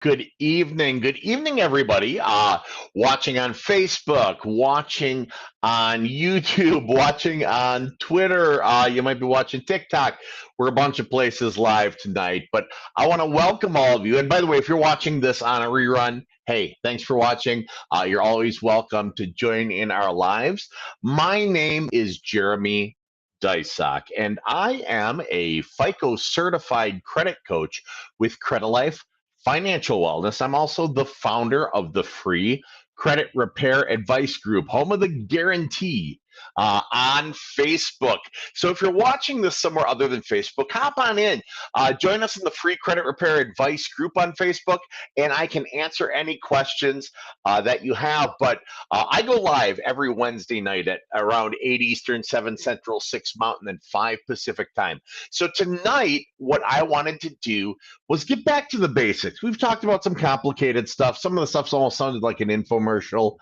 Good evening. Good evening, everybody. Watching on Facebook, watching on YouTube, watching on Twitter. You might be watching TikTok. We're a bunch of places live tonight, but I want to welcome all of you. And by the way, if you're watching this on a rerun, hey, thanks for watching. You're always welcome to join in our lives. My name is Jeremy Deysach, and I am a FICO certified credit coach with Credilife Financial Wellness. I'm also the founder of the free credit repair advice group, home of the guarantee, on Facebook. So if you're watching this somewhere other than Facebook, hop on in. Join us in the free credit repair advice group on Facebook, and I can answer any questions that you have. But I go live every Wednesday night at around 8 Eastern, 7 Central, 6 Mountain, and 5 Pacific time. So tonight, what I wanted to do was get back to the basics. We've talked about some complicated stuff. Some of the stuff's almost sounded like an infomercial.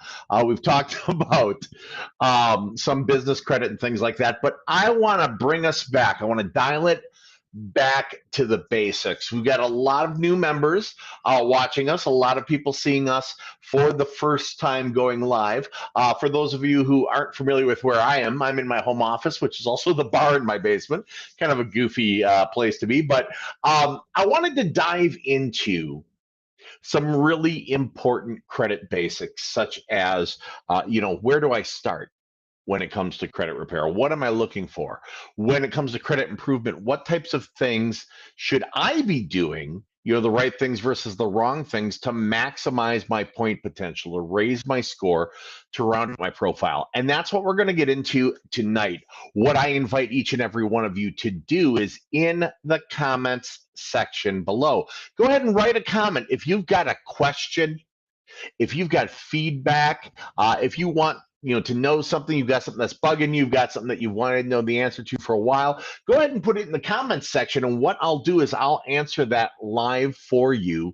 We've talked about some business credit and things like that. But I want to bring us back. I want to dial it back to the basics. We've got a lot of new members watching us, a lot of people seeing us for the first time going live. For those of you who aren't familiar with where I am, I'm in my home office, which is also the bar in my basement. Kind of a goofy place to be. But I wanted to dive into some really important credit basics, such as, where do I start when it comes to credit repair? What am I looking for? When it comes to credit improvement, what types of things should I be doing? The right things versus the wrong things to maximize my point potential, to raise my score, to round out my profile. And that's what we're going to get into tonight. What I invite each and every one of you to do is in the comments section below, go ahead and write a comment. If you've got a question, if you've got feedback, if you want to know something, you've got something that's bugging you, you've got something that you wanted to know the answer to for a while, go ahead and put it in the comments section. And what I'll do is I'll answer that live for you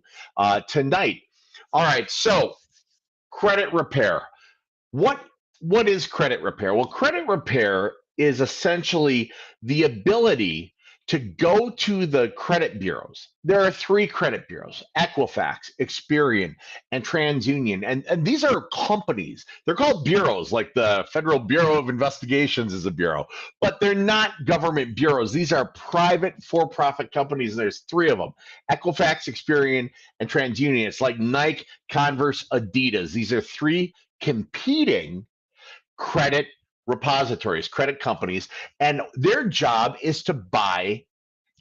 tonight. All right, so credit repair. What is credit repair? Well, credit repair is essentially the ability to go to the credit bureaus. There are 3 credit bureaus: Equifax, Experian, and TransUnion. And these are companies. They're called bureaus, like the Federal Bureau of Investigations is a bureau, but they're not government bureaus. These are private for-profit companies, and there's 3 of them: Equifax, Experian, and TransUnion. It's like Nike, Converse, Adidas. These are 3 competing credit repositories, credit companies, and their job is to buy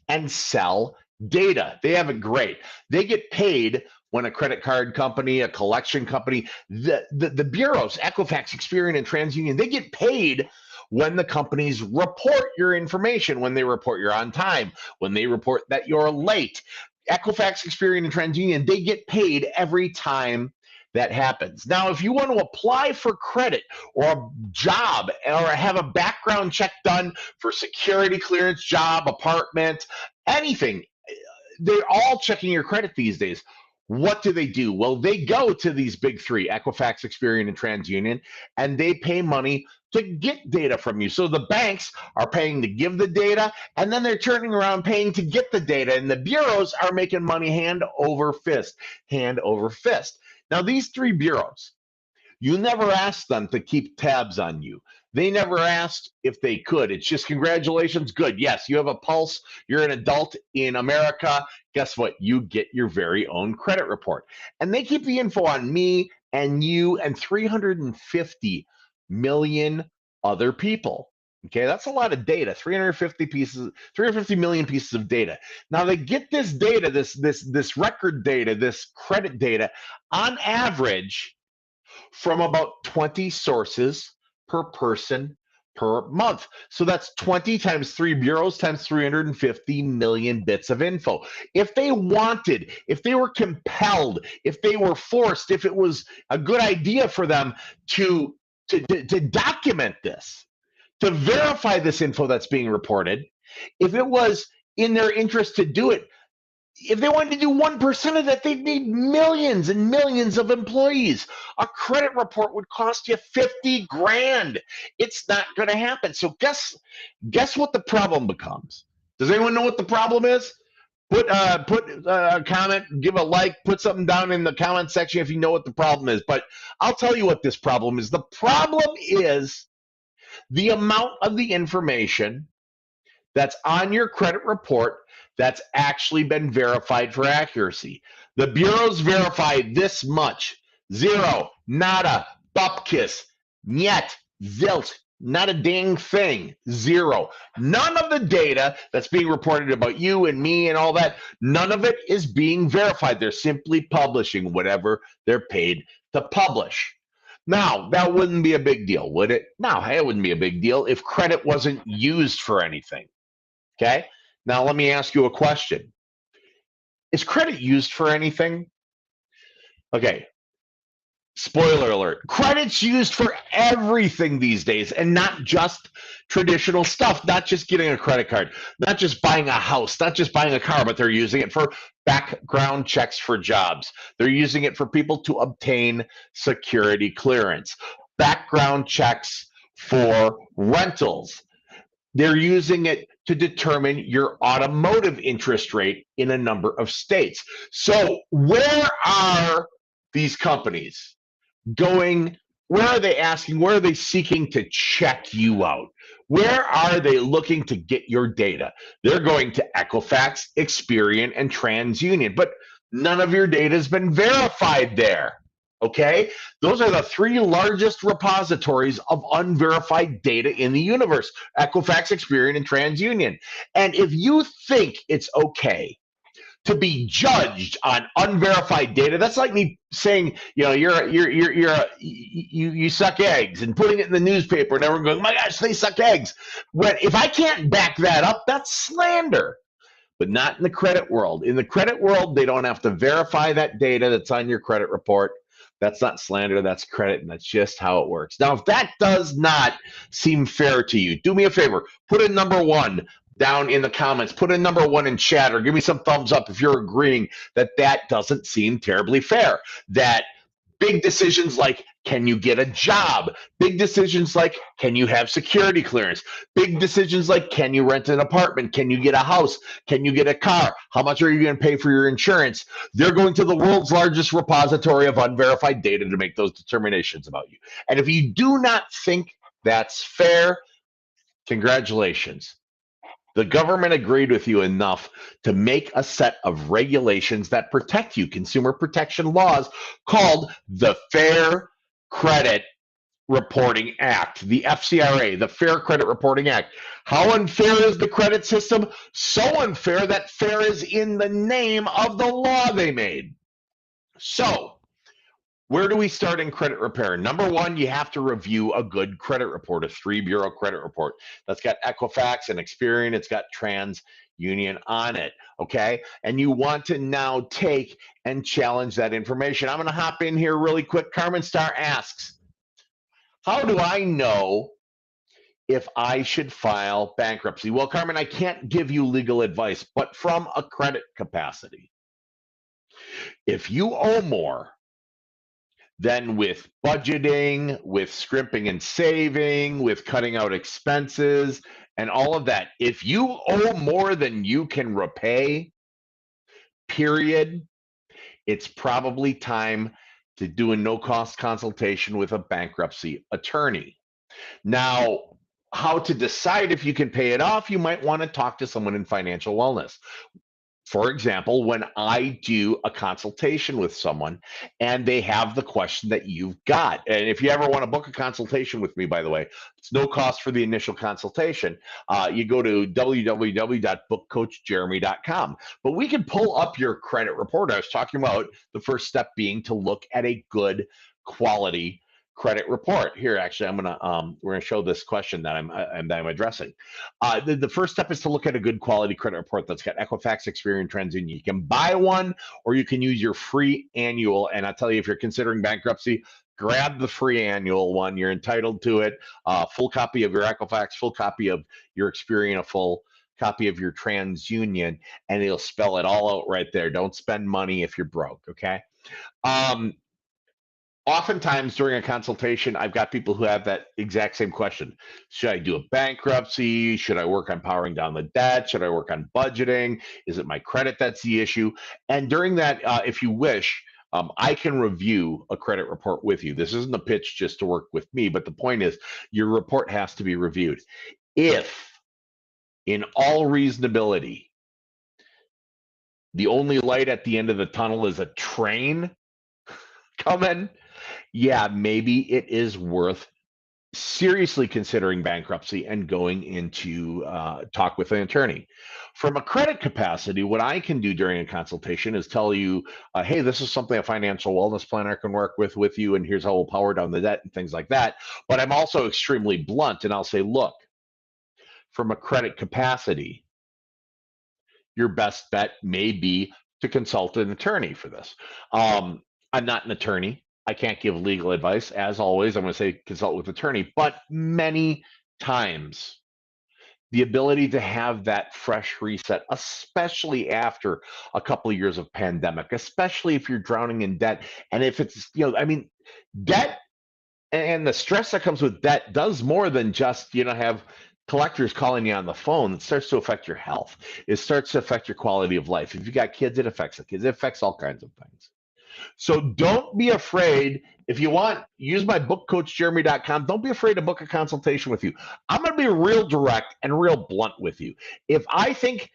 and sell data. They have it great. They get paid when a credit card company, a collection company, the bureaus, Equifax, Experian, and TransUnion, they get paid when the companies report your information, when they report you're on time, when they report that you're late. Equifax, Experian, and TransUnion, they get paid every time that happens. Now, if you want to apply for credit or a job or have a background check done for security clearance, job, apartment, anything, they're all checking your credit these days. What do? Well, they go to these big 3, Equifax, Experian, and TransUnion, and they pay money to get data from you. So the banks are paying to give the data, and then they're turning around paying to get the data, and the bureaus are making money hand over fist, hand over fist. Now, these 3 bureaus, you never asked them to keep tabs on you. They never asked if they could. It's just, congratulations, good. Yes, you have a pulse. You're an adult in America. Guess what? You get your very own credit report. And they keep the info on me and you and 350 million other people. Okay, that's a lot of data. 350 million pieces of data. Now they get this data, this record data, this credit data, on average, from about 20 sources per person per month. So that's 20 times 3 bureaus times 350 million bits of info. If they wanted, if they were compelled, if they were forced, if it was a good idea for them to document this, to verify this info that's being reported, if it was in their interest to do it, if they wanted to do 1% of that, they'd need millions and millions of employees. A credit report would cost you 50 grand. It's not going to happen. So guess what the problem becomes? Does anyone know what the problem is? Put a comment, give a like, put something down in the comment section if you know what the problem is. But I'll tell you what this problem is. The problem is the amount of the information that's on your credit report that's actually been verified for accuracy. The bureaus verified this much: zero, nada, bupkis, niet, zilch, not a dang thing, zero. None of the data that's being reported about you and me and all that, none of it is being verified. They're simply publishing whatever they're paid to publish. Now, that wouldn't be a big deal, would it? No, it wouldn't be a big deal if credit wasn't used for anything. Okay. Now, let me ask you a question. Is credit used for anything? Okay. Spoiler alert. Credit's used for everything these days, and not just traditional stuff, not just getting a credit card, not just buying a house, not just buying a car, but they're using it for background checks for jobs. They're using it for people to obtain security clearance, background checks for rentals. They're using it to determine your automotive interest rate in a number of states. So, where are these companies going? Where are they asking? Where are they seeking to check you out? Where are they looking to get your data? They're going to Equifax, Experian, and TransUnion, but none of your data has been verified there. Okay, those are the three largest repositories of unverified data in the universe: Equifax, Experian, and TransUnion. And if you think it's okay to be judged on unverified data, that's like me saying, you know, you suck eggs and putting it in the newspaper and everyone going, my gosh, they suck eggs. When if I can't back that up, that's slander. But not in the credit world. In the credit world, they don't have to verify that data that's on your credit report. That's not slander, that's credit, and that's just how it works. Now, if that does not seem fair to you, do me a favor, put a number one down in the comments, put a number one in chat, or give me some thumbs up if you're agreeing that that doesn't seem terribly fair. That big decisions like, can you get a job? Big decisions like, can you have security clearance? Big decisions like, can you rent an apartment? Can you get a house? Can you get a car? How much are you going to pay for your insurance? They're going to the world's largest repository of unverified data to make those determinations about you. And if you do not think that's fair, congratulations. The government agreed with you enough to make a set of regulations that protect you, consumer protection laws called the Fair Credit Reporting Act, the FCRA, the Fair Credit Reporting Act. How unfair is the credit system? So unfair that fair is in the name of the law they made. So, where do we start in credit repair? Number one, you have to review a good credit report, a 3-bureau credit report that's got Equifax and Experian, it's got TransUnion on it, okay? And you want to now take and challenge that information. I'm going to hop in here really quick. Carmen Star asks, how do I know if I should file bankruptcy? Well, Carmen, I can't give you legal advice, but from a credit capacity, if you owe more, then with budgeting, with scrimping and saving, with cutting out expenses, and all of that, if you owe more than you can repay, period, it's probably time to do a no-cost consultation with a bankruptcy attorney. Now, how to decide if you can pay it off, you might want to talk to someone in financial wellness. For example, when I do a consultation with someone and they have the question that you've got, and if you ever want to book a consultation with me, by the way, it's no cost for the initial consultation. You go to www.bookcoachjeremy.com. But we can pull up your credit report. I was talking about the first step being to look at a good quality credit report. Here, actually, we're gonna show this question that I'm addressing. The first step is to look at a good quality credit report that's got Equifax, Experian, TransUnion. You can buy one, or you can use your free annual. And I'll tell you, if you're considering bankruptcy, grab the free annual one. You're entitled to it. Full copy of your Equifax, full copy of your Experian, a full copy of your TransUnion, and it'll spell it all out right there. Don't spend money if you're broke. Okay. Oftentimes during a consultation, I've got people who have that exact same question. Should I do a bankruptcy? Should I work on powering down the debt? Should I work on budgeting? Is it my credit that's the issue? And during that, if you wish, I can review a credit report with you. This isn't a pitch just to work with me, but the point is your report has to be reviewed. If, in all reasonability, the only light at the end of the tunnel is a train coming, yeah, maybe it is worth seriously considering bankruptcy and going into talk with an attorney. From a credit capacity, what I can do during a consultation is tell you, hey, this is something a financial wellness planner can work with you, and here's how we'll power down the debt and things like that. But I'm also extremely blunt, and I'll say, look, from a credit capacity, your best bet may be to consult an attorney for this. I'm not an attorney. I can't give legal advice. As always, I'm going to say consult with attorney. But many times, the ability to have that fresh reset, especially after a couple of years of pandemic, especially if you're drowning in debt, and if it's, I mean, debt and the stress that comes with debt does more than just, have collectors calling you on the phone. It starts to affect your health. It starts to affect your quality of life. If you got kids, it affects the kids. It affects all kinds of things. So don't be afraid. If you want, use my book, coachjeremy.com. Don't be afraid to book a consultation with you. I'm going to be real direct and real blunt with you. If I think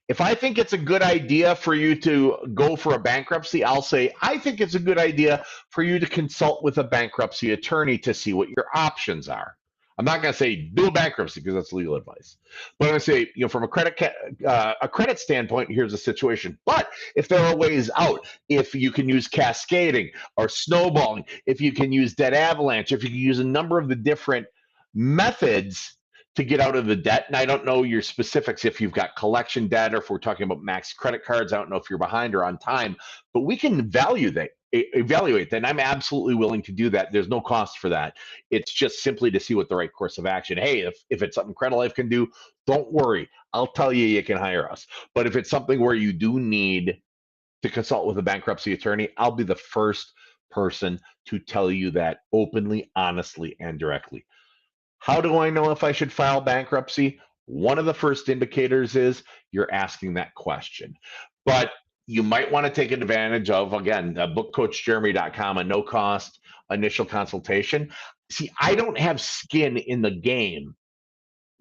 it's a good idea for you to go for a bankruptcy, I'll say, I think it's a good idea for you to consult with a bankruptcy attorney to see what your options are. I'm not going to say do a bankruptcy because that's legal advice, but I'm going to say, from a credit standpoint, here's the situation. But if there are ways out, if you can use cascading or snowballing, if you can use debt avalanche, if you can use a number of the different methods to get out of the debt. And I don't know your specifics if you've got collection debt or if we're talking about max credit cards. I don't know if you're behind or on time, but we can evaluate that. And I'm absolutely willing to do that. There's no cost for that. It's just simply to see what the right course of action. Hey, if it's something Credilife can do, don't worry. I'll tell you, you can hire us. But if it's something where you do need to consult with a bankruptcy attorney, I'll be the first person to tell you that openly, honestly, and directly. How do I know if I should file bankruptcy? One of the first indicators is you're asking that question. But you might want to take advantage of, again, bookcoachjeremy.com, a no cost initial consultation. See, I don't have skin in the game,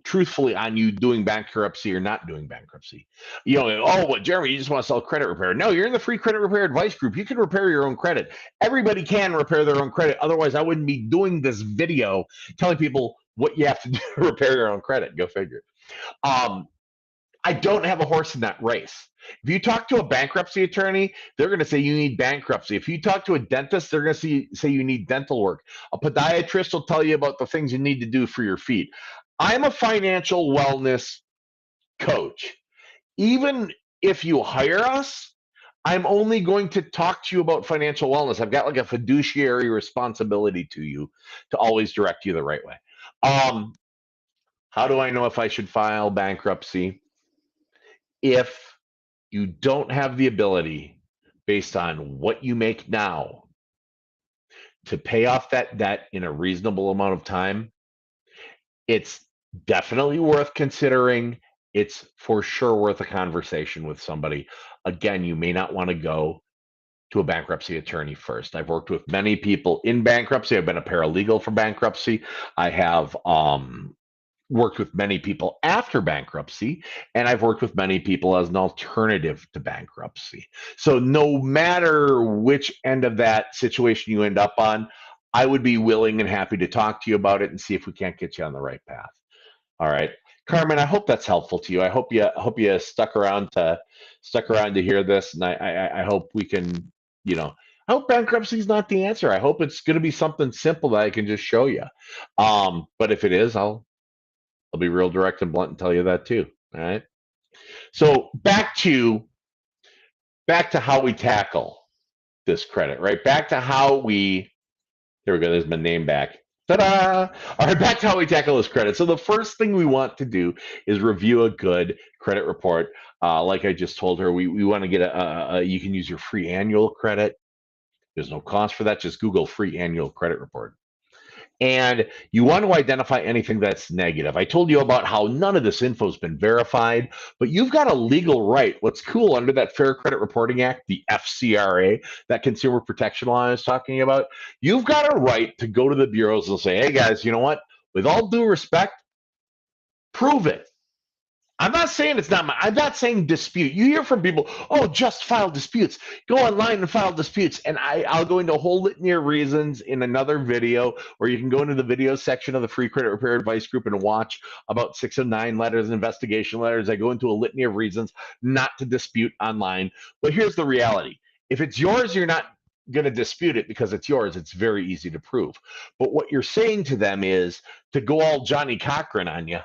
truthfully, on you doing bankruptcy or not doing bankruptcy. What, Jeremy, you just want to sell credit repair. No, you're in the free credit repair advice group. You can repair your own credit. Everybody can repair their own credit. Otherwise, I wouldn't be doing this video telling people what you have to do to repair your own credit. Go figure. I don't have a horse in that race. If you talk to a bankruptcy attorney, they're going to say you need bankruptcy. If you talk to a dentist, they're going to say you need dental work. A podiatrist will tell you about the things you need to do for your feet. I'm a financial wellness coach. Even if you hire us, I'm only going to talk to you about financial wellness. I've got like a fiduciary responsibility to you to always direct you the right way. How do I know if I should file bankruptcy? If you don't have the ability, based on what you make now, to pay off that debt in a reasonable amount of time, it's definitely worth considering. It's for sure worth a conversation with somebody. Again, you may not want to go to a bankruptcy attorney first. I've worked with many people in bankruptcy. I've been a paralegal for bankruptcy. I have worked with many people after bankruptcy, and I've worked with many people as an alternative to bankruptcy. So no matter which end of that situation you end up on, I would be willing and happy to talk to you about it and see if we can't get you on the right path. All right, Carmen, I hope that's helpful to you. I hope you stuck around to hear this, and I hope we can, I hope bankruptcy is not the answer. I hope it's going to be something simple that I can just show you. But if it is, I'll be real direct and blunt and tell you that too. All right. So back to how we tackle this credit, right? Back to how we, here we go. There's my name back. Ta-da! All right, back to how we tackle this credit. So the first thing we want to do is review a good credit report. Like I just told her, we want to get you can use your free annual credit. There's no cost for that. Just Google free annual credit report. And you want to identify anything that's negative. I told you about how none of this info has been verified, but you've got a legal right. What's cool under that Fair Credit Reporting Act, the FCRA, that consumer protection law I was talking about, you've got a right to go to the bureaus and say, hey guys, you know what? With all due respect, prove it. I'm not saying it's not I'm not saying dispute. You hear from people, oh, just file disputes. Go online and file disputes. And I'll go into a whole litany of reasons in another video, or you can go into the video section of the Free Credit Repair Advice Group and watch about 609 letters, investigation letters. I go into a litany of reasons not to dispute online. But here's the reality. If it's yours, you're not going to dispute it because it's yours. It's very easy to prove. But what you're saying to them is to go all Johnny Cochran on you.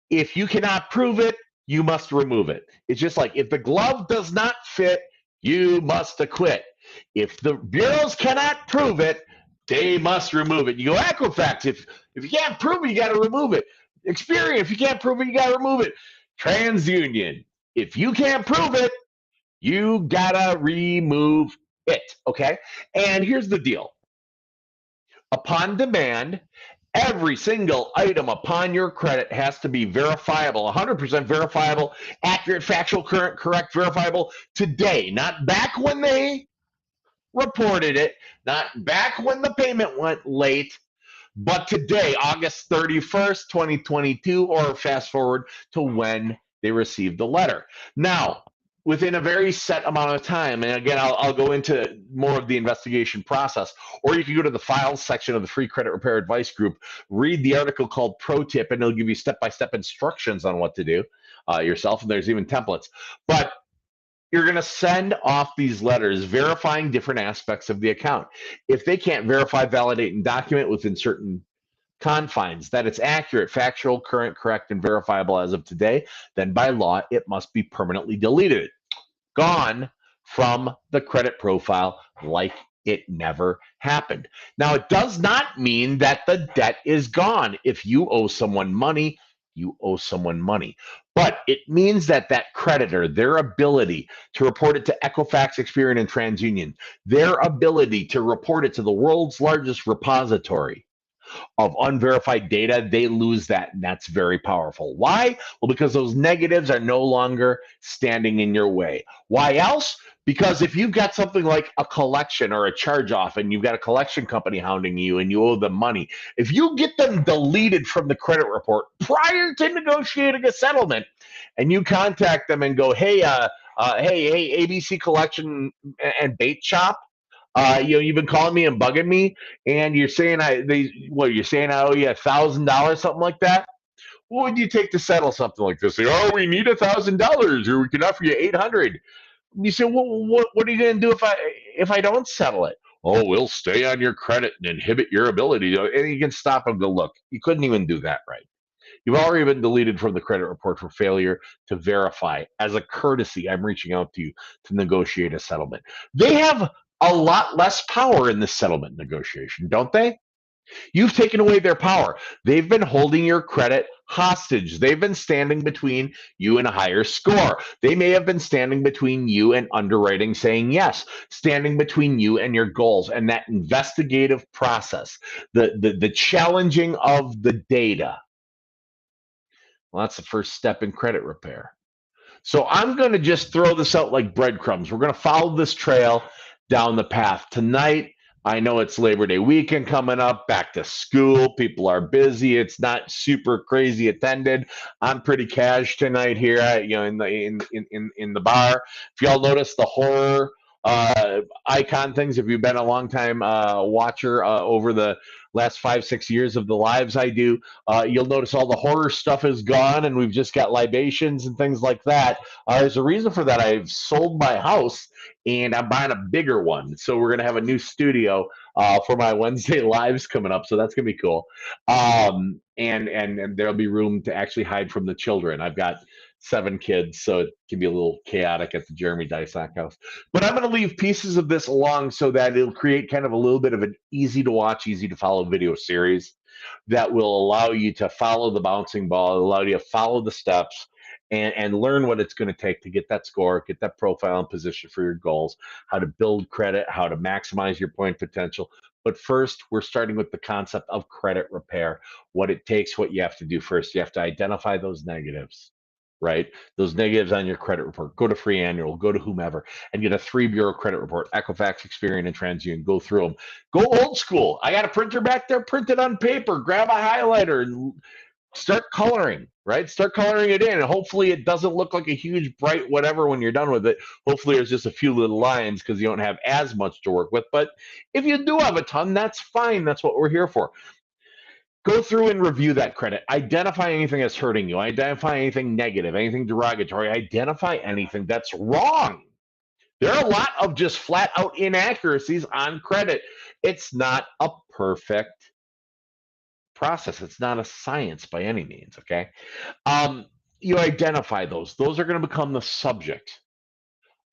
If you cannot prove it, you must remove it. It's just like if the glove does not fit, you must acquit. If the bureaus cannot prove it, they must remove it. You go Equifax. If you can't prove it, you got to remove it. Experian, if you can't prove it, you got to remove it. TransUnion, if you can't prove it, you gotta remove it. Okay. And here's the deal. Upon demand, every single item upon your credit has to be verifiable, 100% verifiable, accurate, factual, current, correct, verifiable today, not back when they reported it, not back when the payment went late, but today, August 31st, 2022, or fast forward to when they received the letter. Now, within a very set amount of time, and again, I'll go into more of the investigation process, or you can go to the files section of the Free Credit Repair Advice Group, read the article called Pro Tip, and it'll give you step-by-step instructions on what to do yourself, and there's even templates. But you're going to send off these letters verifying different aspects of the account. If they can't verify, validate, and document within certain confines that it's accurate, factual, current, correct, and verifiable as of today, then by law, it must be permanently deleted, gone from the credit profile like it never happened. Now, it does not mean that the debt is gone. If you owe someone money, you owe someone money. But it means that that creditor, their ability to report it to Equifax, Experian, and TransUnion, their ability to report it to the world's largest repository of unverified data, they lose that, and that's very powerful. Why? Well, because those negatives are no longer standing in your way. Why else? Because if you've got something like a collection or a charge off and you've got a collection company hounding you and you owe them money, if you get them deleted from the credit report prior to negotiating a settlement and you contact them and go, hey, hey, ABC Collection and Bait Shop, you've been calling me and bugging me, and you're saying you're saying I owe you $1,000, something like that. What would you take to settle something like this? Oh, we need $1,000, or we can offer you 800. You say, well, what are you going to do if I don't settle it? Oh, we'll stay on your credit and inhibit your ability. And you can stop them. Go, look, you couldn't even do that right. You've already been deleted from the credit report for failure to verify. As a courtesy, I'm reaching out to you to negotiate a settlement. They have a lot less power in this settlement negotiation, don't they? You've taken away their power. They've been holding your credit hostage. They've been standing between you and a higher score. They may have been standing between you and underwriting saying yes, standing between you and your goals, and that investigative process, the challenging of the data. Well, that's the first step in credit repair. So I'm going to just throw this out like breadcrumbs. We're going to follow this trail down the path. Tonight, I know it's Labor Day weekend coming up, back to school. People are busy. It's not super crazy attended. I'm pretty cash tonight here, in the bar. If y'all notice the horror icon things, if you've been a long time watcher over the last 5-6 years of the lives I do, you'll notice all the horror stuff is gone and we've just got libations and things like that. There's a reason for that. I've sold my house and I'm buying a bigger one. So we're going to have a new studio for my Wednesday lives coming up. So that's going to be cool. And there'll be room to actually hide from the children. I've got 7 kids, so it can be a little chaotic at the Jeremy Deysach house. But I'm going to leave pieces of this along so that it'll create kind of a little bit of an easy to watch, easy to follow video series that will allow you to follow the bouncing ball, allow you to follow the steps, and learn what it's going to take to get that score, get that profile and position for your goals, how to build credit, how to maximize your point potential. But first, we're starting with the concept of credit repair, what it takes, what you have to do first. You have to identify those negatives, right? Those negatives on your credit report. Go to Free Annual, go to whomever, and get a 3 bureau credit report, Equifax, Experian, and TransUnion. Go through them. Go old school. I got a printer back there, print it on paper, grab a highlighter, and start coloring, right? Start coloring it in. And hopefully it doesn't look like a huge, bright whatever when you're done with it. Hopefully there's just a few little lines because you don't have as much to work with. But if you do have a ton, that's fine. That's what we're here for. Go through and review that credit. Identify anything that's hurting you. Identify anything negative, anything derogatory. Identify anything that's wrong. There are a lot of just flat out inaccuracies on credit. It's not a perfect process. It's not a science by any means, okay? You identify those. Those are going to become the subject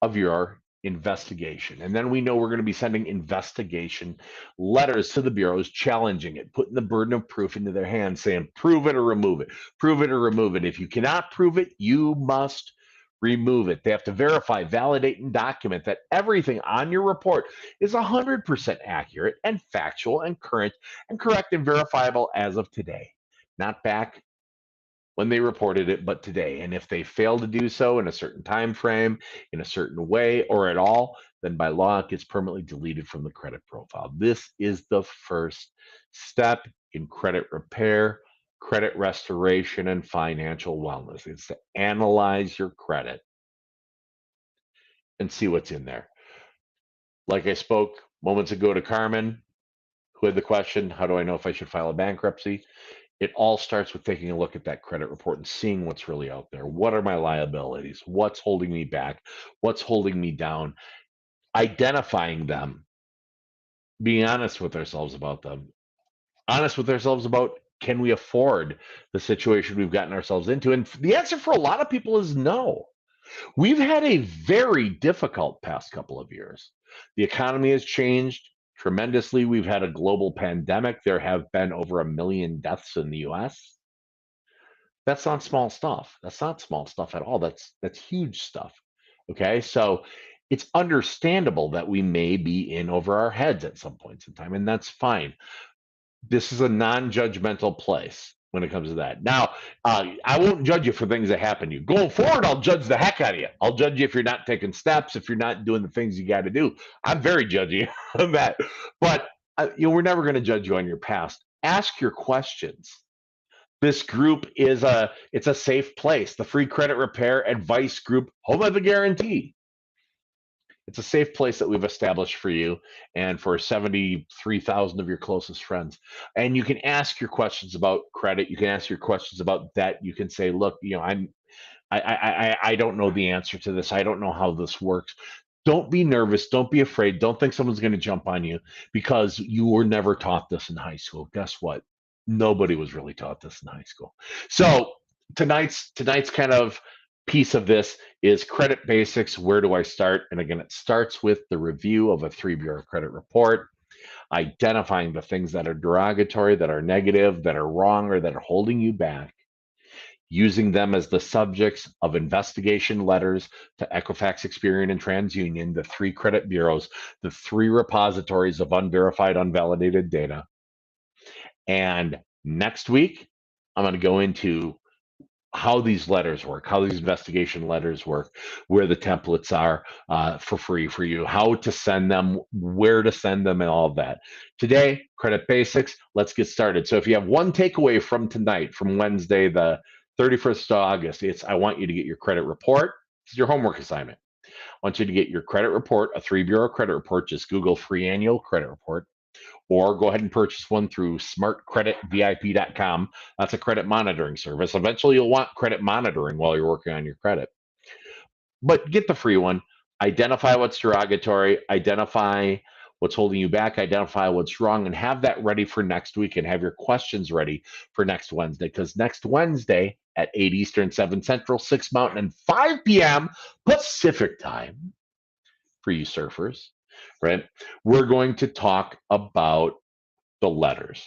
of your investigation. And then we know we're going to be sending investigation letters to the bureaus challenging it, putting the burden of proof into their hands, saying, prove it or remove it, prove it or remove it. If you cannot prove it, you must remove it. They have to verify, validate, and document that everything on your report is 100% accurate and factual and current and correct and verifiable as of today, not back when they reported it, but today. And if they fail to do so in a certain time frame, in a certain way, or at all, then by law it gets permanently deleted from the credit profile. This is the first step in credit repair, credit restoration, and financial wellness. It's to analyze your credit and see what's in there. Like I spoke moments ago to Carmen, who had the question, how do I know if I should file a bankruptcy? It all starts with taking a look at that credit report and seeing what's really out there. What are my liabilities? What's holding me back? What's holding me down? Identifying them, being honest with ourselves about them, honest with ourselves about, can we afford the situation we've gotten ourselves into? And the answer for a lot of people is no. We've had a very difficult past couple of years. The economy has changed tremendously. We've had a global pandemic. There have been over 1 million deaths in the US. That's not small stuff. That's not small stuff at all. That's huge stuff. Okay? So it's understandable that we may be in over our heads at some points in time, and that's fine. This is a non-judgmental place when it comes to that. Now, I won't judge you for things that happen to you. Going forward, I'll judge the heck out of you. I'll judge you if you're not taking steps, if you're not doing the things you got to do. I'm very judgy on that. But we're never going to judge you on your past. Ask your questions. This group it's a safe place. The Free Credit Repair Advice Group, home of the guarantee. It's a safe place that we've established for you and for 73,000 of your closest friends. And you can ask your questions about credit. You can ask your questions about debt. You can say, look, I don't know the answer to this. I don't know how this works. Don't be nervous. Don't be afraid. Don't think someone's going to jump on you because you were never taught this in high school. Guess what? Nobody was really taught this in high school. So tonight's kind of piece of this is credit basics. Where do I start? And again, it starts with the review of a 3 bureau credit report, identifying the things that are derogatory, that are negative, that are wrong, or that are holding you back, using them as the subjects of investigation letters to Equifax, Experian, and TransUnion, the 3 credit bureaus, the 3 repositories of unverified, unvalidated data. And next week, I'm going to go into how these letters work, how these investigation letters work, where the templates are for free for you, how to send them, where to send them, and all of that. Today, credit basics, let's get started. So if you have one takeaway from tonight, from Wednesday, the 31st of August, it's I want you to get your credit report. This is your homework assignment. I want you to get your credit report, a 3 bureau credit report. Just Google Free Annual Credit Report, or go ahead and purchase one through smartcreditvip.com. That's a credit monitoring service. Eventually, you'll want credit monitoring while you're working on your credit. But get the free one. Identify what's derogatory, identify what's holding you back, identify what's wrong, and have that ready for next week and have your questions ready for next Wednesday. Because next Wednesday at 8 Eastern, 7 Central, 6 Mountain, and 5 p.m. Pacific time for you surfers, right? We're going to talk about the letters.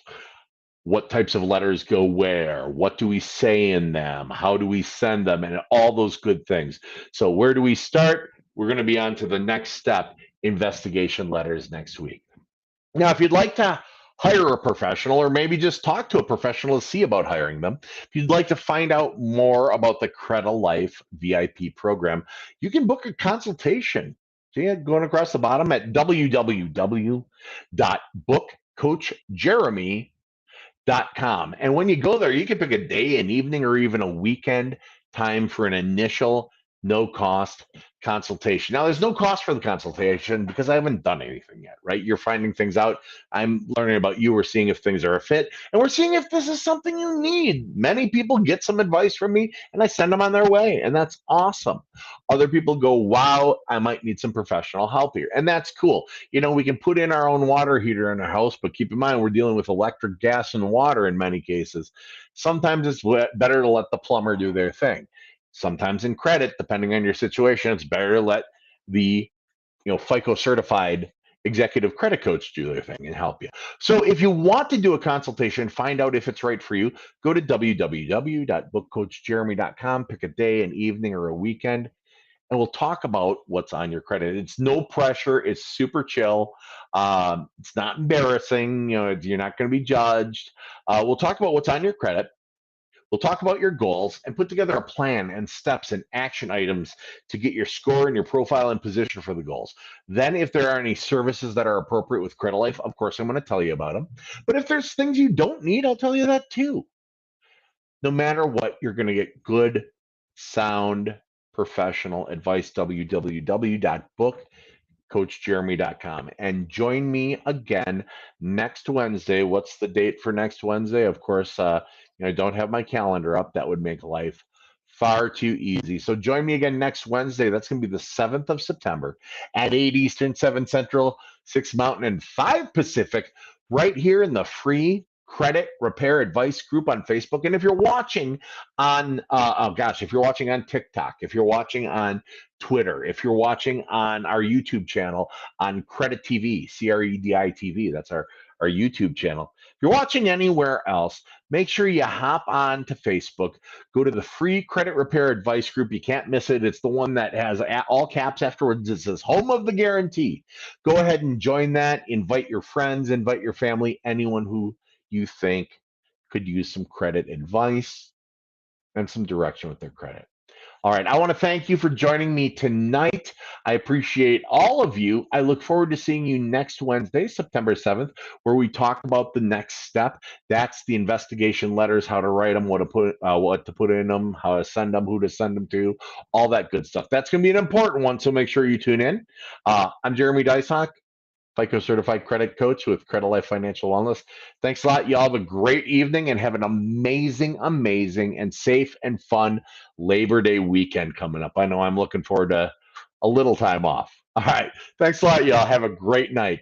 what types of letters go where, what do we say in them, how do we send them, and all those good things. So where do we start? We're going to be on to the next step, investigation letters, next week. Now, if you'd like to hire a professional or maybe just talk to a professional to see about hiring them, if you'd like to find out more about the Credilife VIP program, you can book a consultation. See it going across the bottom at www.bookcoachjeremy.com. And when you go there, you can pick a day, an evening, or even a weekend time for an initial no cost consultation. Now, there's no cost for the consultation because I haven't done anything yet, right? You're finding things out. I'm learning about you. We're seeing if things are a fit, and we're seeing if this is something you need. Many people get some advice from me and I send them on their way, and that's awesome. Other people go, wow, I might need some professional help here, and that's cool. You know, we can put in our own water heater in our house, but keep in mind we're dealing with electric, gas, and water in many cases. Sometimes it's better to let the plumber do their thing. Sometimes in credit, depending on your situation, it's better to let the FICO certified executive credit coach do their thing and help you. So if you want to do a consultation, find out if it's right for you, go to www.bookcoachjeremy.com, pick a day, an evening, or a weekend, and we'll talk about what's on your credit. It's no pressure. It's super chill. It's not embarrassing. You're not going to be judged. We'll talk about what's on your credit. We'll talk about your goals and put together a plan and steps and action items to get your score and your profile in position for the goals. Then, if there are any services that are appropriate with Credilife, of course, I'm going to tell you about them. But if there's things you don't need, I'll tell you that too. No matter what, you're going to get good, sound, professional advice. www.bookcoachjeremy.com. And join me again next Wednesday. What's the date for next Wednesday? Of course, I don't have my calendar up. That would make life far too easy. So join me again next Wednesday. That's going to be the 7th of September at 8 Eastern, 7 Central, 6 Mountain, and 5 Pacific, right here in the free credit repair advice group on Facebook. And if you're watching on, if you're watching on TikTok, if you're watching on Twitter, if you're watching on our YouTube channel on Credit TV, CREDI TV, that's our YouTube channel. If you're watching anywhere else, make sure you hop on to Facebook, go to the free credit repair advice group. You can't miss it. It's the one that has all caps afterwards. It says home of the guarantee. Go ahead and join that. Invite your friends, invite your family, anyone who you think could use some credit advice and some direction with their credit. All right. I want to thank you for joining me tonight. I appreciate all of you. I look forward to seeing you next Wednesday, September 7th, where we talk about the next step. That's the investigation letters, how to write them, what to put in them, how to send them, who to send them to, all that good stuff. That's going to be an important one, so make sure you tune in. I'm Jeremy Deysach, FICO certified credit coach with Credilife Financial Wellness. Thanks a lot. Y'all have a great evening and have an amazing, amazing, and safe and fun Labor Day weekend coming up. I know I'm looking forward to a little time off. All right. Thanks a lot, y'all. Have a great night.